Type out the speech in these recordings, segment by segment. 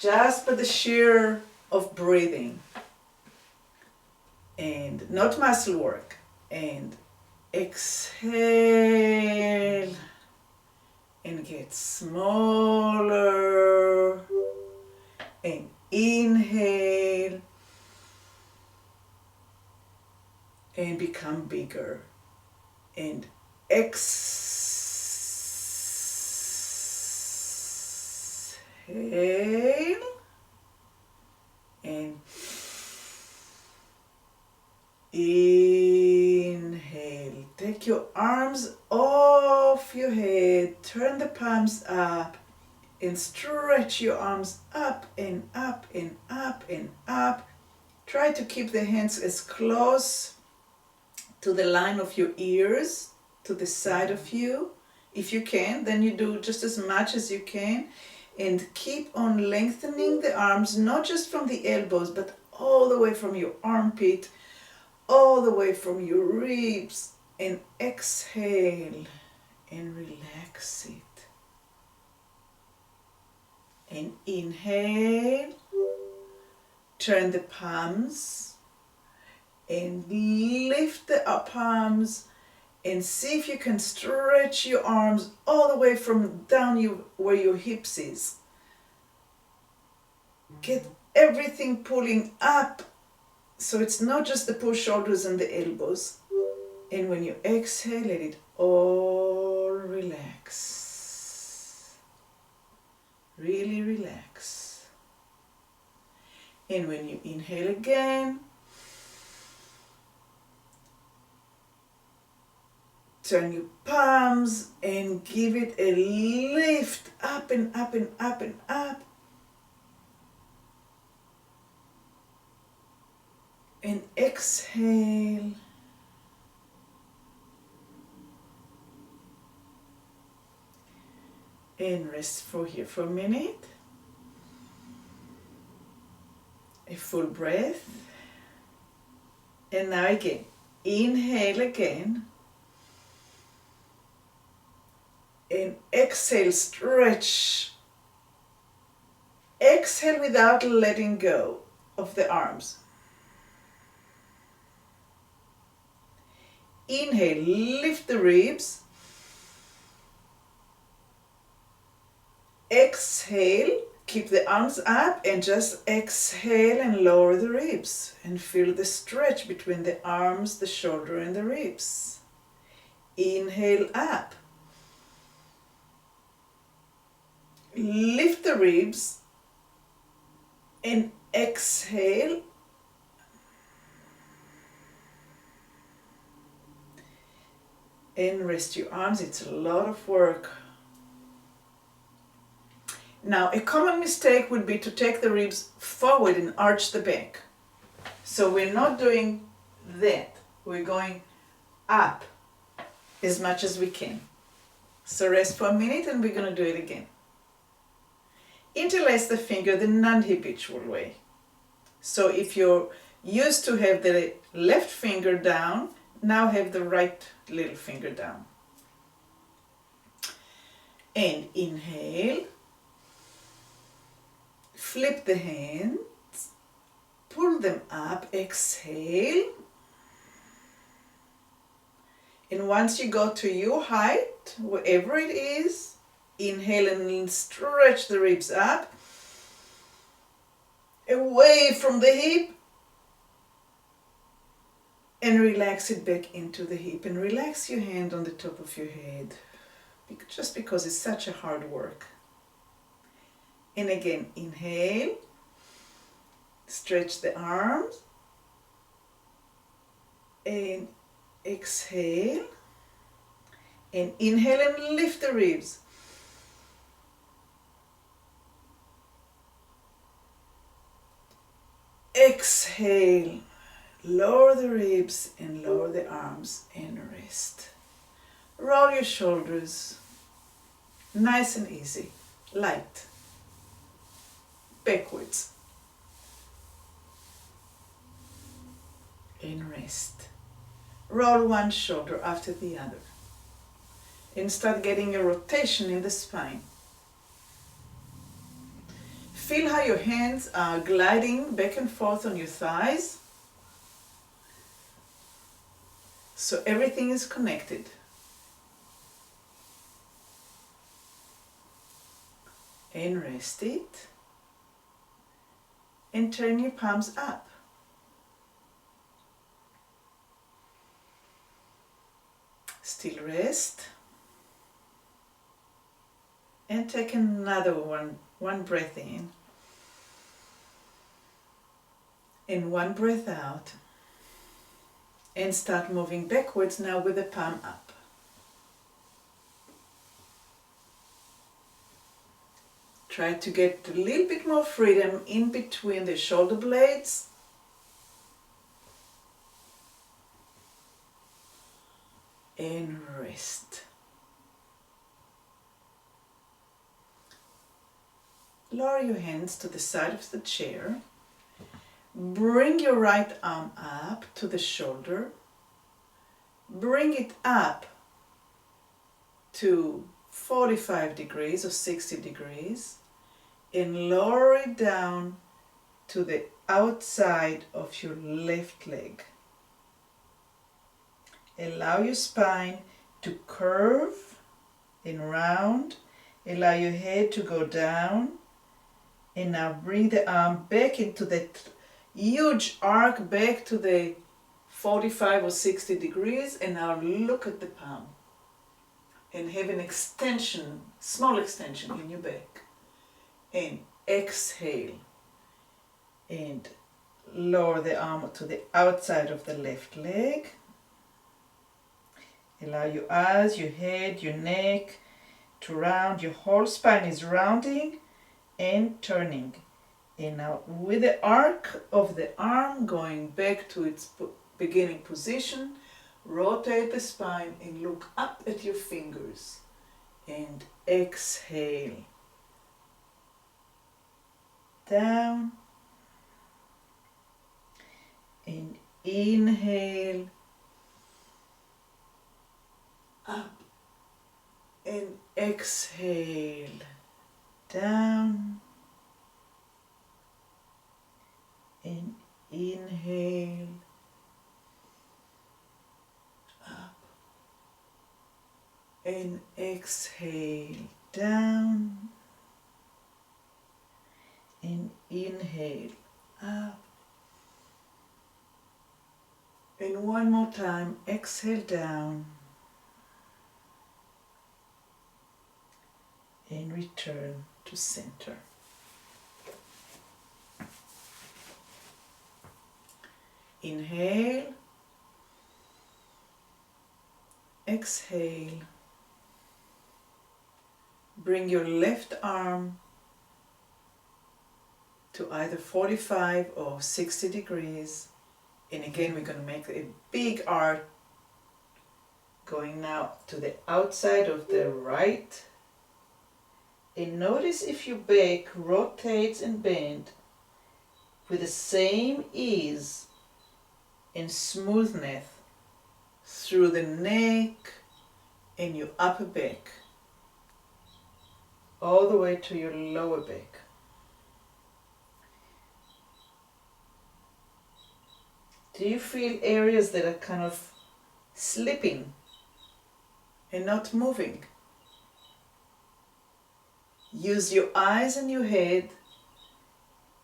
just by the sheer of breathing, and not muscle work. And exhale and get smaller, and inhale and become bigger, and exhale and inhale. Take your arms off your head, turn the palms up, and stretch your arms up and up and up and up. Try to keep the hands as close to the line of your ears, to the side of you. If you can, then you do just as much as you can, and keep on lengthening the arms, not just from the elbows, but all the way from your armpit, all the way from your ribs, and exhale and relax it. And inhale, turn the palms and lift the palms, and see if you can stretch your arms all the way from down where your hips is. Get everything pulling up, so it's not just the push shoulders and the elbows. And when you exhale, let it all relax. Really relax. And when you inhale again, turn your palms and give it a lift up and up and up and up. And exhale. And rest for a minute. A full breath. And now again, inhale again. And exhale, stretch. Exhale without letting go of the arms. Inhale, lift the ribs. Exhale, keep the arms up, and just exhale and lower the ribs, and feel the stretch between the arms, the shoulder, and the ribs. Inhale up. Lift the ribs and exhale. And rest your arms. It's a lot of work. Now, a common mistake would be to take the ribs forward and arch the back. So we're not doing that. We're going up as much as we can. So rest for a minute, and we're going to do it again. Interlace the finger the non-habitual way. So if you're used to have the left finger down, now have the right little finger down. And inhale. Flip the hands. Pull them up. Exhale. And once you go to your height, wherever it is, inhale and stretch the ribs up, away from the hip, and relax it back into the hip, and relax your hand on the top of your head, just because it's such a hard work. And again, inhale, stretch the arms, and exhale, and inhale and lift the ribs. Exhale, lower the ribs and lower the arms, and rest. Roll your shoulders, nice and easy, light, backwards, and rest. Roll one shoulder after the other, and start getting a rotation in the spine. feel how your hands are gliding back and forth on your thighs. So everything is connected. And rest it. And turn your palms up. Still rest. And take another one breath in. And one breath out. And start moving backwards now with the palm up. Try to get a little bit more freedom in between the shoulder blades. And rest. Lower your hands to the side of the chair. Bring your right arm up to the shoulder. Bring it up to 45 degrees or 60 degrees. And lower it down to the outside of your left leg. Allow your spine to curve and round. Allow your head to go down. And now bring the arm back into that huge arc back to the 45 or 60 degrees. And now look at the palm. And have an extension, small extension in your back. And exhale. And lower the arm to the outside of the left leg. Allow your eyes, your head, your neck to round. Your whole spine is rounding and turning. And now with the arc of the arm going back to its beginning position, rotate the spine and look up at your fingers. And exhale. Down. And inhale. Up. And exhale. Down. And inhale. Up. And exhale. Down. And inhale. Up. And one more time. Exhale down. And return to center. Inhale. Exhale. Bring your left arm to either 45 or 60 degrees. And again, we're going to make a big arc going now to the outside of the right. And notice if your back rotates and bends with the same ease and smoothness through the neck and your upper back, all the way to your lower back. Do you feel areas that are kind of slipping and not moving? Use your eyes and your head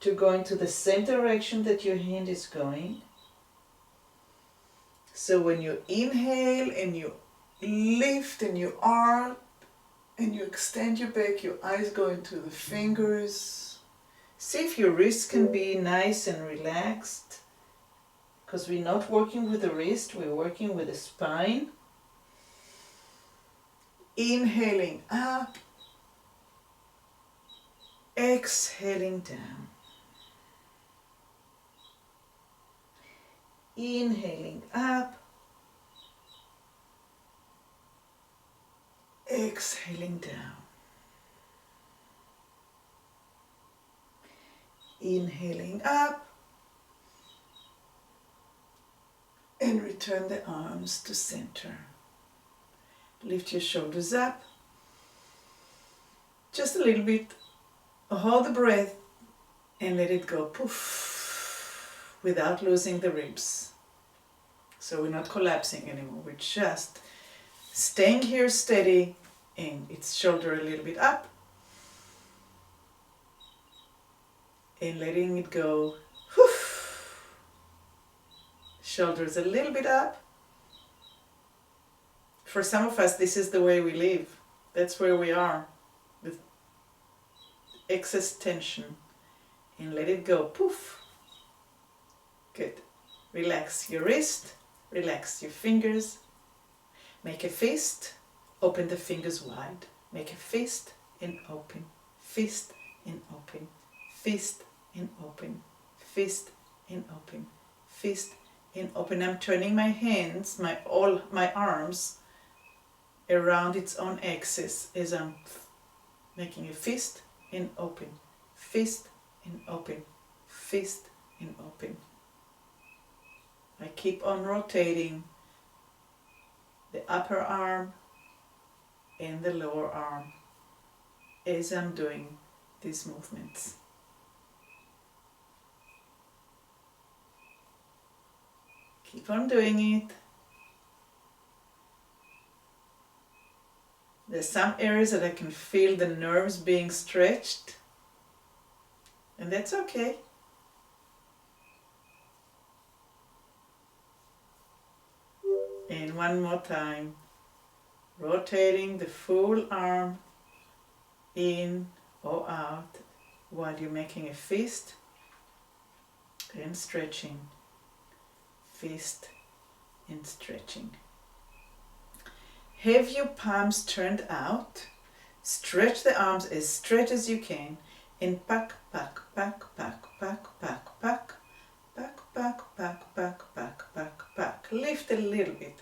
to go into the same direction that your hand is going. So when you inhale and you lift and you arc and you extend your back, your eyes go into the fingers. See if your wrist can be nice and relaxed, because we're not working with the wrist, we're working with the spine. Inhaling up. Exhaling down. Inhaling up. Exhaling down. Inhaling up. And return the arms to center. Lift your shoulders up. Just a little bit. Hold the breath and let it go poof without losing the ribs. So we're not collapsing anymore, we're just staying here steady, and its shoulder a little bit up and letting it go. Woof. Shoulders a little bit up. For some of us, this is the way we live. That's where we are, with excess tension. And let it go. Poof. Good. Relax your wrist. Relax your fingers. Make a fist. Open the fingers wide. Make a fist and open. Fist and open. Fist and open. Fist and open. Fist and open. I'm turning my hands, all my arms around its own axis as I'm making a fist and open. Fist and open. Fist and open. I keep on rotating the upper arm and the lower arm as I'm doing these movements. Keep on doing it. There's some areas that I can feel the nerves being stretched, and that's okay. And one more time, rotating the full arm in or out while you're making a fist and stretching. Fist and stretching. Have your palms turned out. Stretch the arms as straight as you can, and pack, pack, pack, pack, pack, pack, pack, pack, pack, pack, pack, pack, pack, pack. Lift a little bit.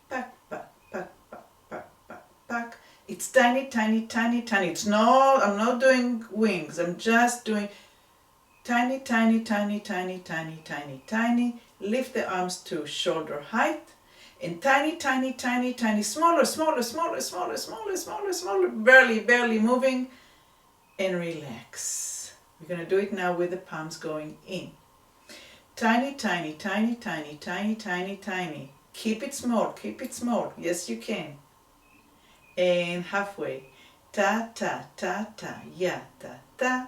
Pack, pack, pack, pack, pack, pack, pack. It's tiny, tiny, tiny, tiny. I'm not doing wings. I'm just doing tiny, tiny, tiny, tiny, tiny, tiny, tiny. Lift the arms to shoulder height. And tiny, tiny, tiny, tiny, smaller, smaller, smaller, smaller, smaller, smaller, smaller, barely, barely moving, and relax. We're going to do it now with the palms going in. Tiny, tiny, tiny, tiny, tiny, tiny, tiny. Keep it small, keep it small. Yes, you can. And halfway. Ta, ta, ta, ta, ya, ta, ta.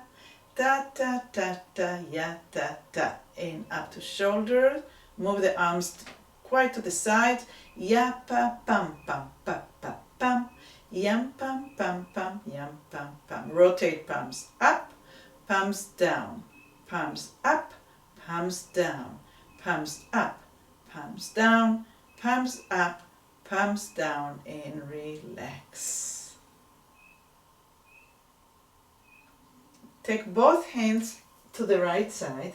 Ta, ta, ta, ta, ya, ta, ta. And up to shoulder. Move the arms quite to the side. Ya pa pam pam pa pa pam. Yam pam pam pam yam pam pam. Rotate palms up, palms down, palms up, palms down, palms up, palms down, palms up, palms down, and relax. Take both hands to the right side.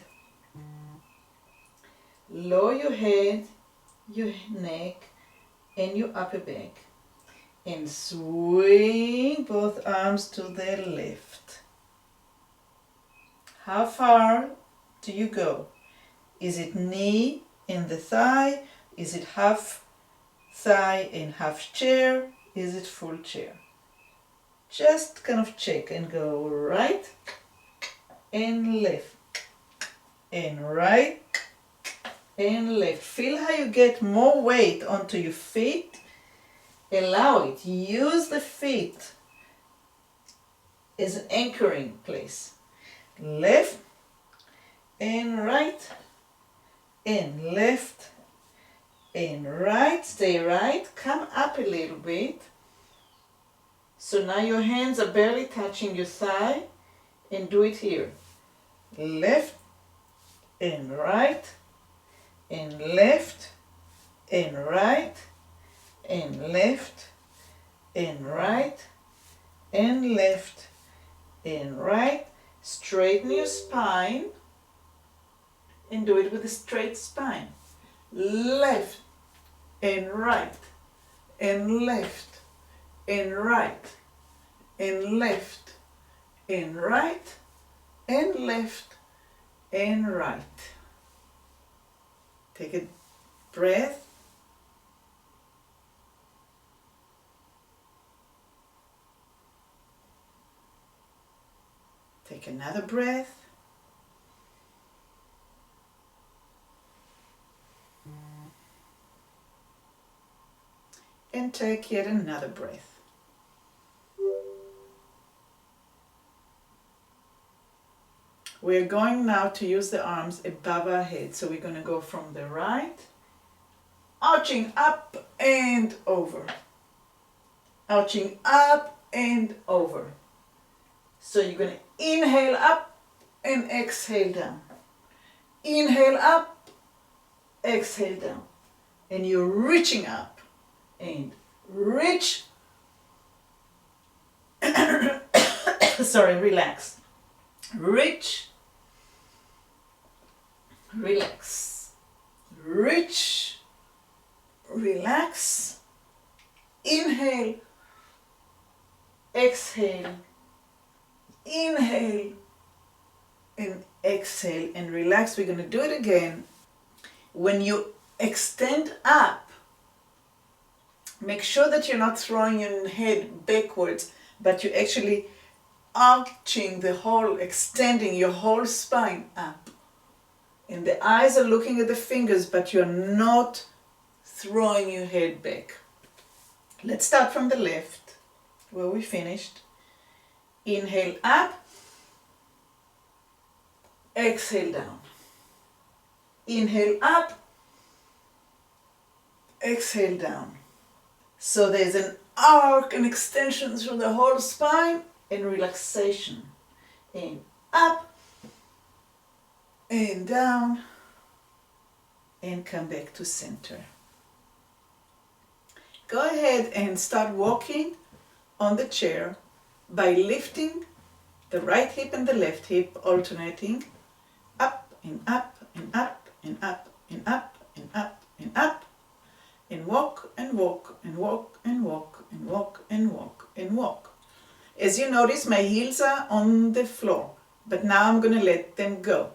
Lower your head, your neck, and your upper back, and swing both arms to the left. How far do you go? Is it knee and the thigh? Is it half thigh and half chair? Is it full chair? Just kind of check and go right and left and right and left. Feel how you get more weight onto your feet. Allow it. Use the feet as an anchoring place. Left and right and left and right. Stay right. Come up a little bit. So now your hands are barely touching your thigh, and do it here. Left and right and left and right and left and right and left and right. Straighten your spine and do it with a straight spine. Left and right and left and right and left and right and left and right. Take a breath. Take another breath. and take yet another breath. We're going now to use the arms above our head. So we're going to go from the right, arching up and over. Arching up and over. So you're going to inhale up and exhale down. Inhale up, exhale down. And you're reaching up and reach. Sorry, relax. Reach, relax, reach, relax, inhale, exhale, inhale, and exhale, and relax. We're going to do it again. When you extend up, make sure that you're not throwing your head backwards, but you're actually arching the whole, extending your whole spine up. And the eyes are looking at the fingers, but you're not throwing your head back. Let's start from the left, where we finished. Inhale up, exhale down. Inhale up, exhale down. So there's an arc and extension through the whole spine, and relaxation. And up and down and come back to center. Go ahead and start walking on the chair by lifting the right hip and the left hip, alternating up and up and up and up and up and up and up, and walk and walk and walk and walk and walk and walk and walk. As you notice, my heels are on the floor, but now I'm going to let them go.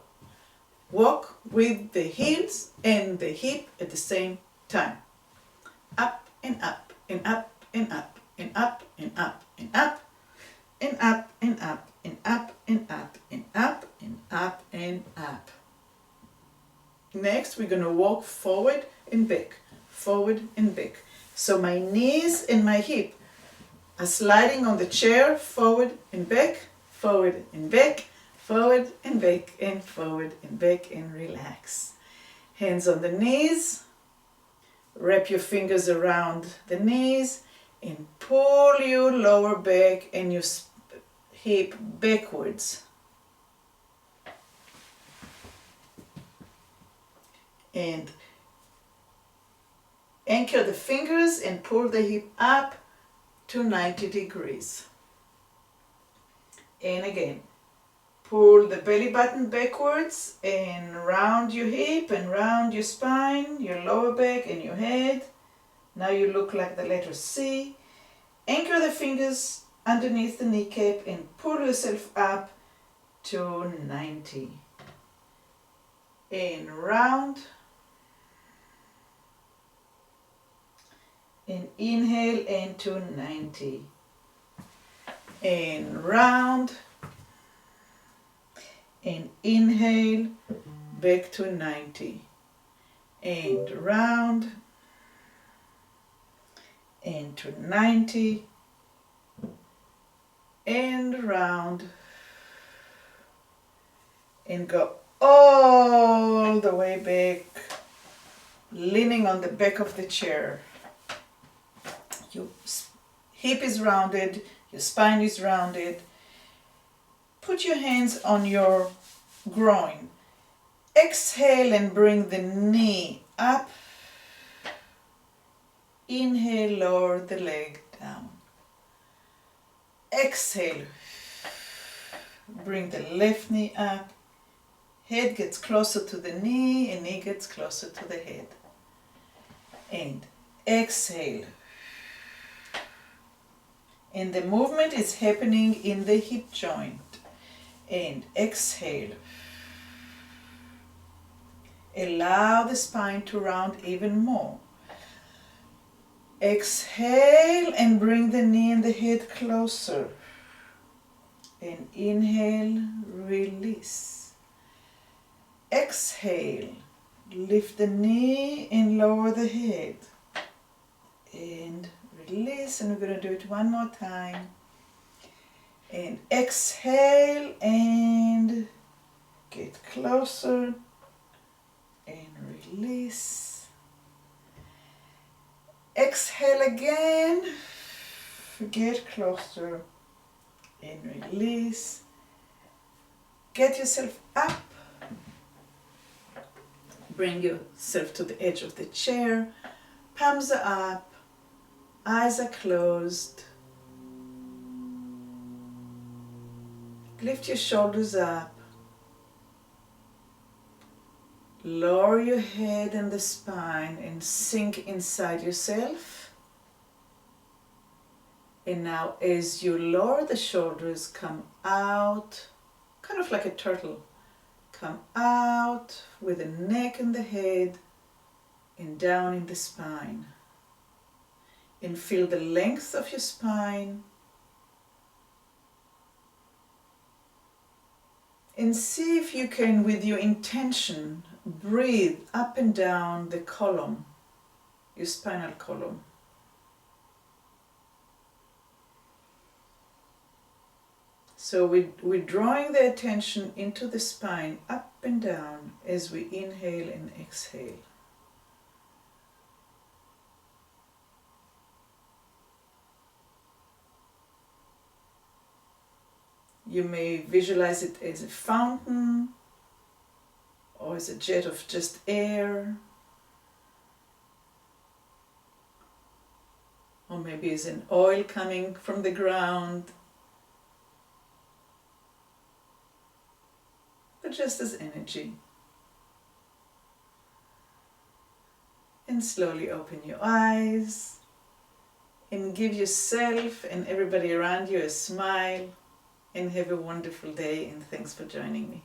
Walk with the heels and the hip at the same time. Up and up and up and up and up and up and up and up and up and up and up and up and up and up. Next, we're going to walk forward and back, forward and back. So my knees and my hip are sliding on the chair, forward and back, forward and back, forward and back, and forward and back, and relax. Hands on the knees, wrap your fingers around the knees and pull your lower back and your hip backwards. And anchor the fingers and pull the hip up to 90 degrees. And again, pull the belly button backwards and round your hip and round your spine, your lower back and your head. Now you look like the letter C. Anchor the fingers underneath the kneecap and pull yourself up to 90. And round. And inhale and to 90. And round. And inhale back to 90. And round. And to 90. And round. And go all the way back, leaning on the back of the chair. Your hip is rounded, your spine is rounded. Put your hands on your groin. Exhale and bring the knee up. Inhale, lower the leg down. Exhale, bring the left knee up. Head gets closer to the knee and knee gets closer to the head. And exhale. And the movement is happening in the hip joint. And exhale. Allow the spine to round even more. Exhale and bring the knee and the head closer. And inhale, release. Exhale, lift the knee and lower the head. And release, and we're going to do it one more time. And exhale and get closer and release. Exhale again, get closer and release. Get yourself up. Bring yourself to the edge of the chair. Palms are up. Eyes are closed. Lift your shoulders up. Lower your head and the spine and sink inside yourself. And now as you lower the shoulders, come out, kind of like a turtle. Come out with the neck and the head and down in the spine. And feel the length of your spine. And see if you can, with your intention, breathe up and down the column, your spinal column. So we're drawing the attention into the spine, up and down, as we inhale and exhale. You may visualize it as a fountain or as a jet of just air, or maybe as an oil coming from the ground, but just as energy. And slowly open your eyes and give yourself and everybody around you a smile. And have a wonderful day, and thanks for joining me.